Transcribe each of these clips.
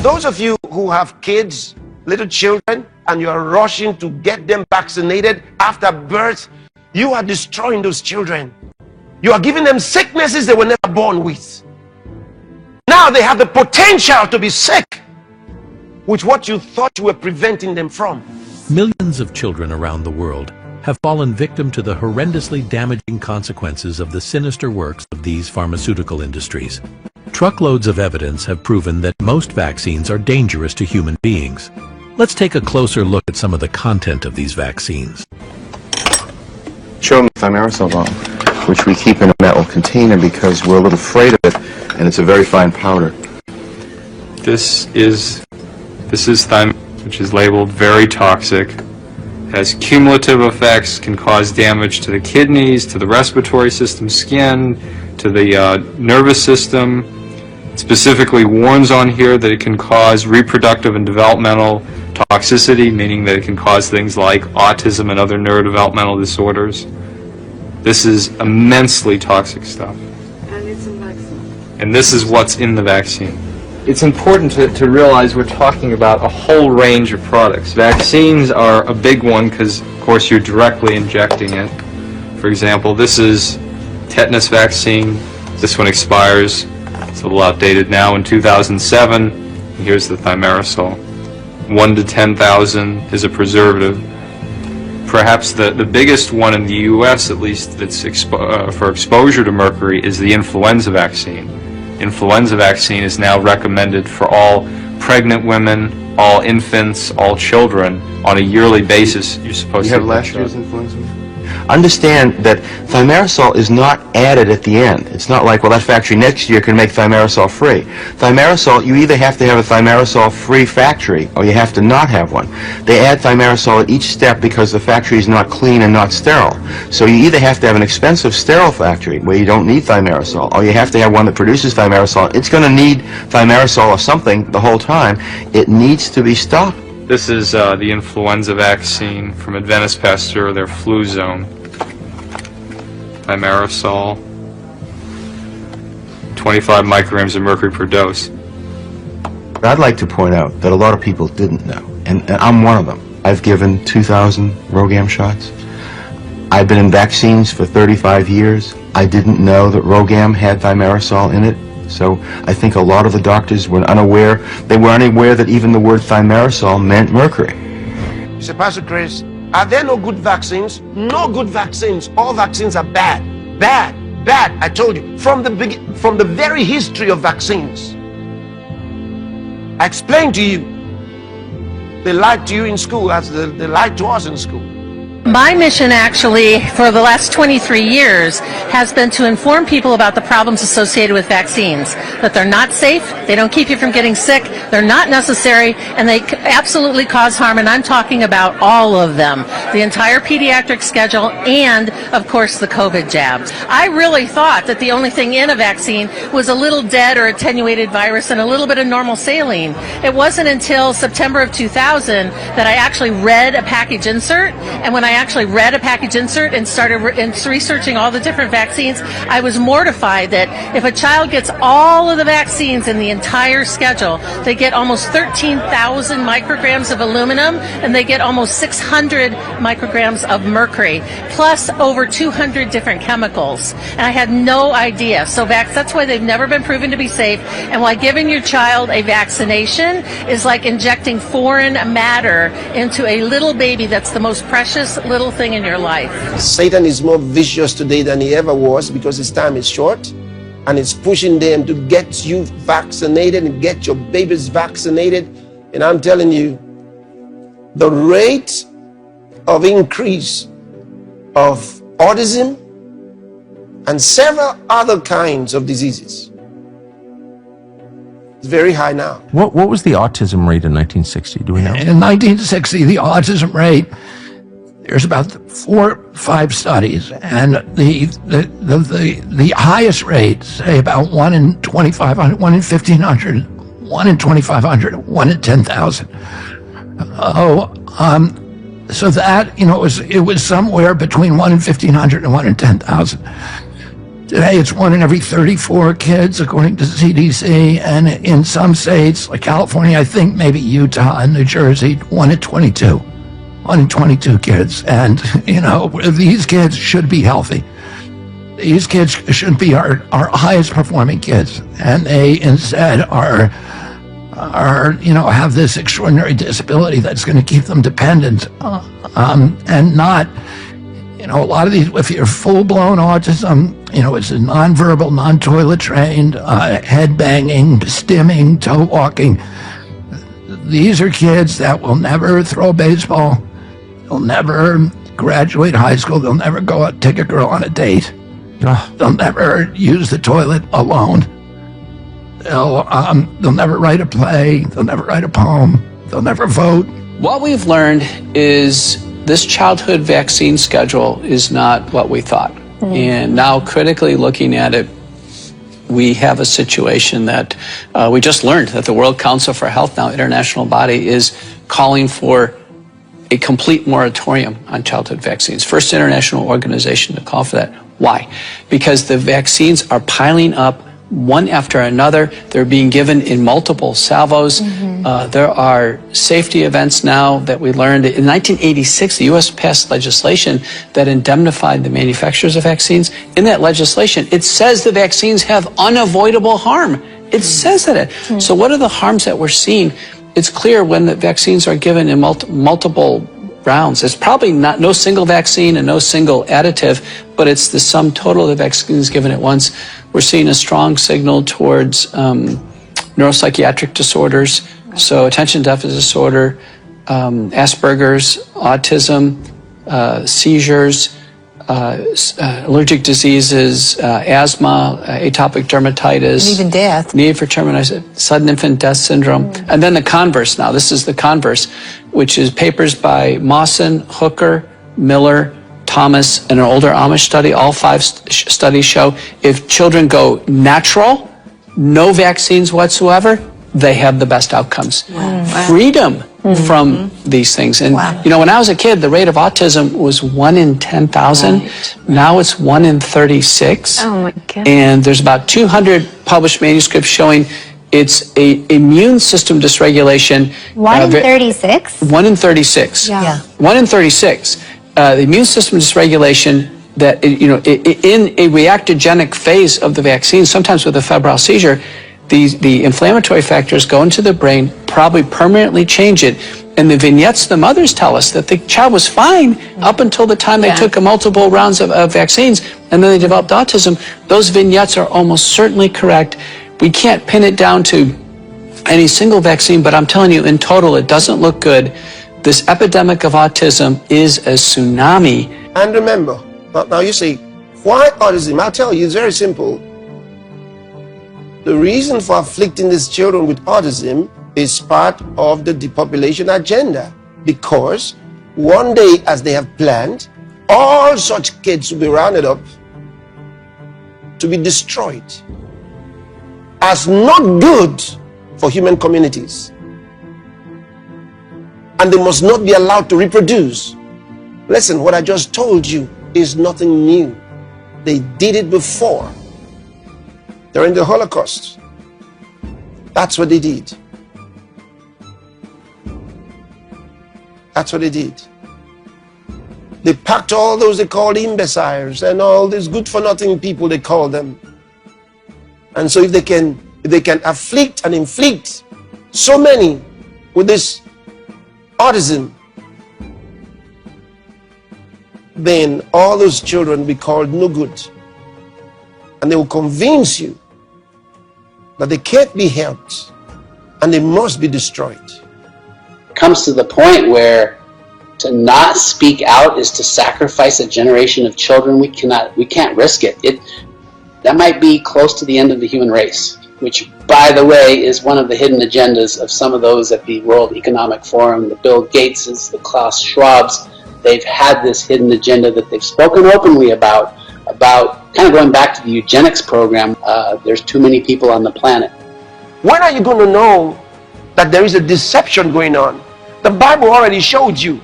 Those of you who have kids, little children, and you are rushing to get them vaccinated after birth, you are destroying those children. You are giving them sicknesses they were never born with. Now they have the potential to be sick with what you thought you were preventing them from. Millions of children around the world have fallen victim to the horrendously damaging consequences of the sinister works of these pharmaceutical industries. Truckloads of evidence have proven that most vaccines are dangerous to human beings. Let's take a closer look at some of the content of these vaccines. Show me thimerosal bottle, which we keep in a metal container because we're a little afraid of it, and it's a very fine powder. This is thimerosal, which is labeled very toxic, has cumulative effects, can cause damage to the kidneys, to the respiratory system, skin, to the nervous system. It specifically warns on here that it can cause reproductive and developmental toxicity, meaning that it can cause things like autism and other neurodevelopmental disorders. This is immensely toxic stuff. And it's a vaccine. And this is what's in the vaccine. It's important to realize we're talking about a whole range of products. Vaccines are a big one because, of course, you're directly injecting it. For example, this is tetanus vaccine. This one expires, it's a little outdated now, in 2007. Here's the thimerosal. 1 to 10,000 is a preservative. Perhaps the biggest one in the U.S., at least, that's for exposure to mercury is the influenza vaccine. Influenza vaccine is now recommended for all pregnant women, all infants, all children on a yearly basis. You're supposed to have last year's influenza? Understand that thimerosal is not added at the end. It's not like, well, that factory next year can make thimerosal free. Thimerosal, you either have to have a thimerosal free factory or you have to not have one. They add thimerosal at each step because the factory is not clean and not sterile. So you either have to have an expensive sterile factory where you don't need thimerosal, or you have to have one that produces thimerosal. It's going to need thimerosal or something the whole time. It needs to be stopped. This is the influenza vaccine from Adventist Pasteur, their flu zone. Thimerosal, 25 micrograms of mercury per dose. I'd like to point out that a lot of people didn't know, and I'm one of them. I've given 2,000 RhoGAM shots. I've been in vaccines for 35 years. I didn't know that RhoGAM had thimerosal in it. So I think a lot of the doctors were unaware. They were unaware that even the word thimerosal meant mercury. You say, Pastor Chris, are there no good vaccines? No good vaccines. All vaccines are bad. Bad. Bad. I told you. From the very history of vaccines. I explained to you. They lied to you in school as they lied to us in school. My mission actually for the last 23 years has been to inform people about the problems associated with vaccines, that they're not safe, they don't keep you from getting sick, they're not necessary, and they absolutely cause harm, and I'm talking about all of them, the entire pediatric schedule and, of course, the COVID jabs. I really thought that the only thing in a vaccine was a little dead or attenuated virus and a little bit of normal saline. It wasn't until September of 2000 that I actually read a package insert, and when I actually read a package insert and started researching all the different vaccines, I was mortified that if a child gets all of the vaccines in the entire schedule, they get almost 13,000 micrograms of aluminum and they get almost 600 micrograms of mercury, plus over 200 different chemicals. And I had no idea. So that's why they've never been proven to be safe, and why giving your child a vaccination is like injecting foreign matter into a little baby that's the most precious little thing in your life. Satan is more vicious today than he ever was because his time is short, and it's pushing them to get you vaccinated and get your babies vaccinated. And I'm telling you, the rate of increase of autism and several other kinds of diseases is very high now. What was the autism rate in 1960? Do we know? In 1960, the autism rate, there's about 4 or 5 studies, and the highest rate, say about 1 in 2,500, 1 in 1,500, 1 in 2,500, 1 in 10,000. So that, it was somewhere between 1 in 1,500 and 1 in 10,000. Today, it's 1 in every 34 kids, according to CDC, and in some states, like California, I think maybe Utah and New Jersey, 1 in 22. 1 in 22 kids. And, these kids should be healthy. These kids should be our highest performing kids. And they instead have this extraordinary disability that's going to keep them dependent and not, a lot of these, if you're full-blown autism, it's a nonverbal, non-toilet trained, head banging, stimming, toe walking. These are kids that will never throw a baseball. They'll never graduate high school. They'll never go out and take a girl on a date. They'll never use the toilet alone. They'll never write a play. They'll never write a poem. They'll never vote. What we've learned is this childhood vaccine schedule is not what we thought. And now critically looking at it, we have a situation that we just learned that the World Council for Health, now international body, is calling for a complete moratorium on childhood vaccines. First international organization to call for that. Why? Because the vaccines are piling up one after another. They're being given in multiple salvos. There are safety events now that we learned. In 1986, the U.S. passed legislation that indemnified the manufacturers of vaccines. In that legislation, it says the vaccines have unavoidable harm. It says that. So what are the harms that we're seeing? It's clear when the vaccines are given in multiple rounds. It's probably no single vaccine and no single additive, but it's the sum total of the vaccines given at once. We're seeing a strong signal towards neuropsychiatric disorders, so attention deficit disorder, Asperger's, autism, seizures, allergic diseases, asthma, atopic dermatitis. And even death. Need for termination, sudden infant death syndrome. And then the converse now. This is the converse, which is papers by Mawson, Hooker, Miller, Thomas, and an older Amish study. All 5 studies show if children go natural, no vaccines whatsoever, they have the best outcomes. Freedom from these things. And, when I was a kid, the rate of autism was 1 in 10,000. Now it's 1 in 36. Oh, my God. And there's about 200 published manuscripts showing it's a immune system dysregulation. 1 in 36? 1 in 36. Yeah. 1 in 36. The immune system dysregulation that, in a reactogenic phase of the vaccine, sometimes with a febrile seizure, the inflammatory factors go into the brain, probably permanently change it. And the vignettes the mothers tell us that the child was fine up until the time they took multiple rounds of vaccines, and then they developed autism. Those vignettes are almost certainly correct. We can't pin it down to any single vaccine, but I'm telling you, in total, it doesn't look good. This epidemic of autism is a tsunami. And remember, now you say, why autism? I'll tell you, it's very simple. The reason for afflicting these children with autism is part of the depopulation agenda, because one day, as they have planned, all such kids will be rounded up to be destroyed as not good for human communities, and they must not be allowed to reproduce. Listen, what I just told you is nothing new. They did it before. During the Holocaust, that's what they did. That's what they did. They packed all those they called imbeciles and all these good-for-nothing people, they call them. And so if they can afflict and inflict so many with this autism, then all those children will be called no good. And they will convince you that they can't be helped and they must be destroyed. It comes to the point where to not speak out is to sacrifice a generation of children. We can't risk it. That might be close to the end of the human race, which, by the way, is one of the hidden agendas of some of those at the World Economic Forum, the Bill Gateses, the Klaus Schwabs. They've had this hidden agenda that they've spoken openly about kind of going back to the eugenics program. There's too many people on the planet. When are you going to know that there is a deception going on? The Bible already showed you,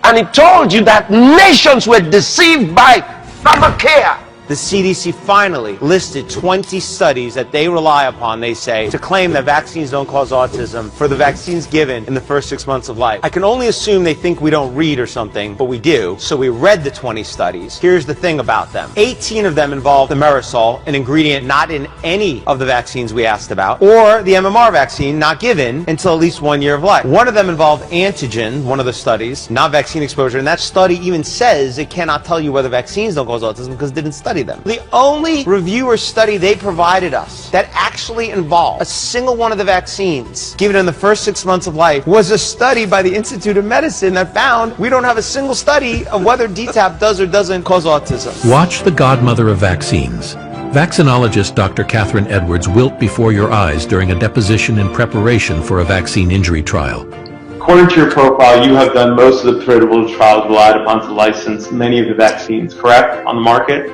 and it told you that nations were deceived by pharmakeia, the CDC finally listed 20 studies that they rely upon, they say, to claim that vaccines don't cause autism for the vaccines given in the first 6 months of life. I can only assume they think we don't read or something, but we do. So we read the 20 studies. Here's the thing about them. 18 of them involve thimerosal, an ingredient not in any of the vaccines we asked about, or the MMR vaccine not given until at least 1 year of life. One of them involved antigen, one of the studies, not vaccine exposure, and that study even says it cannot tell you whether vaccines don't cause autism because it didn't study them. The only review or study they provided us that actually involved a single one of the vaccines given in the first 6 months of life was a study by the Institute of Medicine that found we don't have a single study of whether DTaP does or doesn't cause autism. Watch the godmother of vaccines. Vaccinologist Dr. Catherine Edwards wilt before your eyes during a deposition in preparation for a vaccine injury trial. According to your profile, you have done most of the pivotal trials relied upon to license many of the vaccines, correct, on the market?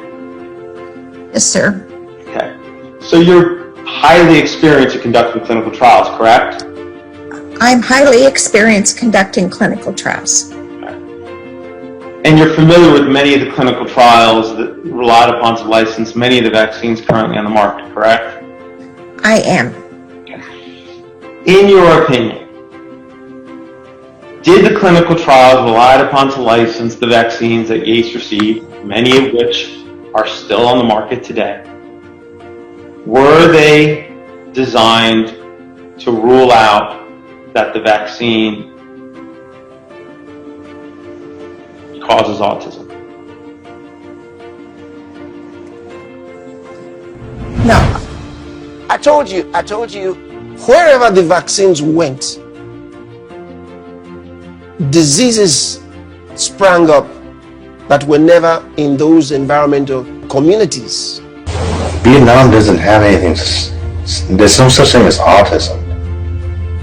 Yes, sir. Okay. So you're highly experienced at conducting clinical trials, correct? I'm highly experienced conducting clinical trials. And you're familiar with many of the clinical trials that relied upon to license many of the vaccines currently on the market, correct? I am. In your opinion, did the clinical trials relied upon to license the vaccines that Yates received, many of which are still on the market today, were they designed to rule out that the vaccine causes autism? No. I told you, wherever the vaccines went, diseases sprang up that were never in those environmental communities. Vietnam doesn't have anything, there's no such thing as autism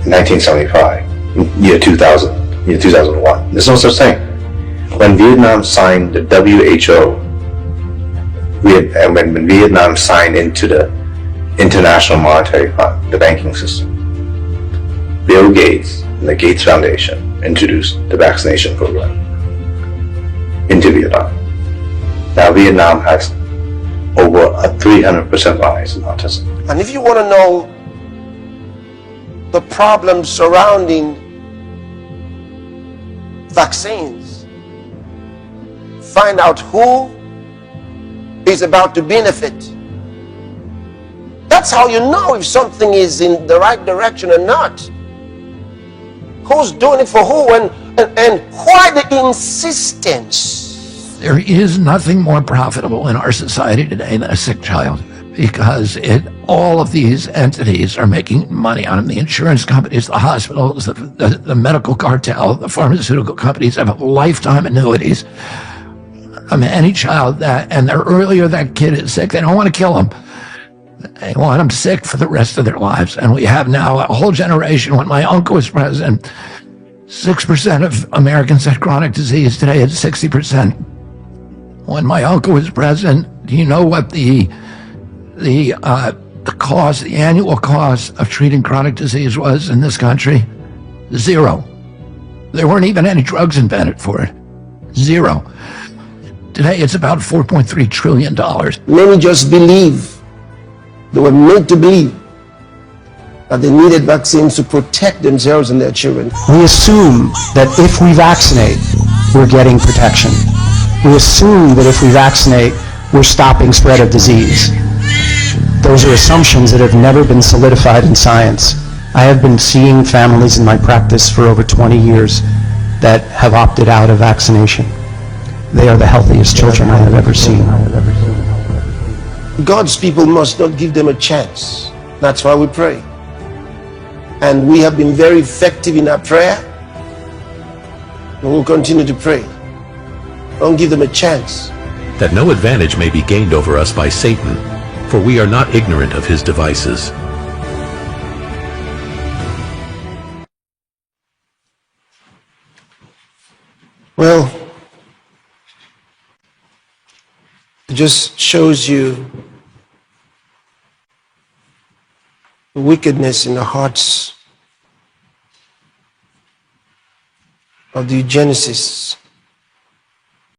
in 1975, year 2000, year 2001. There's no such thing. When Vietnam signed the WHO, and when Vietnam signed into the International Monetary Fund, the banking system, Bill Gates and the Gates Foundation introduced the vaccination program into Vietnam. Now Vietnam has over a 300% rise in autism. And if you want to know the problems surrounding vaccines, find out who is about to benefit. That's how you know if something is in the right direction or not. Who's doing it for who, and why the insistence? There is nothing more profitable in our society today than a sick child, because all of these entities are making money on them. The insurance companies, the hospitals, the medical cartel, the pharmaceutical companies have lifetime annuities. I mean, any child and the earlier that kid is sick, they don't want to kill him. They want them sick for the rest of their lives. And we have now a whole generation. When my uncle was president, 6% of Americans had chronic disease. Today it's 60%. When my uncle was president, do you know what the cost, the annual cost of treating chronic disease was in this country? Zero. There weren't even any drugs invented for it. Zero. Today it's about $4.3 trillion. Many just believe. They were made to believe that they needed vaccines to protect themselves and their children. We assume that if we vaccinate, we're getting protection. We assume that if we vaccinate, we're stopping spread of disease. Those are assumptions that have never been solidified in science. I have been seeing families in my practice for over 20 years that have opted out of vaccination. They are the healthiest children I have ever seen. God's people must not give them a chance. That's why we pray. And we have been very effective in our prayer. And we'll continue to pray. Don't give them a chance. That no advantage may be gained over us by Satan, for we are not ignorant of his devices. Well, it just shows you the wickedness in the hearts of the eugenicists.